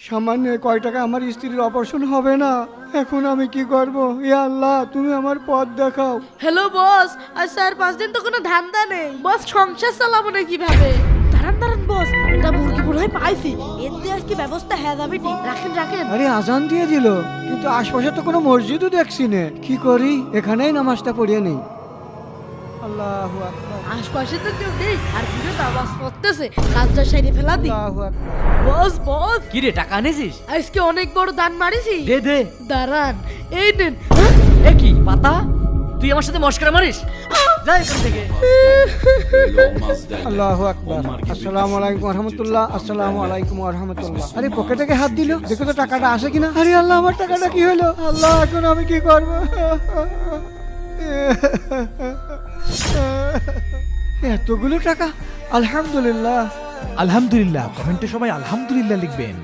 সামান্য কয় টাকা আমার স্ত্রীর অপারেশন হবে না। এখন আমি কি করব? ইয়া আল্লাহ, তুমি আমার পথ দেখাও। হ্যালো বস, আজ 4-5 দিন তো কোনো ধান্দা নেই। বস সংসার চালাবো না কিভাবে? দাঁড়ান বস, এটা মুরগি মনে হয় পাইছি। এর দিয়ে আজকে ব্যবস্থা হয়ে যাবে। ঠিক রাখেন। আরে আজান দিয়ে দিল, কিন্তু আশপাশে তো কোনো মসজিদও দেখছি না। কি করি? এখানেই নামাজটা পড়িয়ে নেই। আল্লাহু আকবার, আশপাশে তো কেউ নেই, আর ভিড়ে আওয়াজ পড়তেছে। কাজটা সেরে ফেলা দি। আল্লাহু আকবার। বস কি রে, টাকা আনেছিস? আজকে অনেক বড় দান মারিছি। দে দে। দাঁড়ান, এই নেন। এ কি পাতা, তুই আমার সাথে মস্করা মারিস? যা এখান থেকে। আল্লাহু আকবার। আসসালামু আলাইকুম ওয়া রাহমাতুল্লাহ। আসসালামু আলাইকুম ওয়া রাহমাতুল্লাহ। আরে পকেটে থেকে হাত দিল, দেখো তো টাকাটা আসে কিনা। আরে আল্লাহ, আমার টাকাটা কি হলো? আল্লাহ, এখন আমি কি করব? এতগুলো টাকা! আলহামদুলিল্লাহ। আলহামদুলিল্লাহ, কমেন্টে সবাই আলহামদুলিল্লাহ লিখবেন।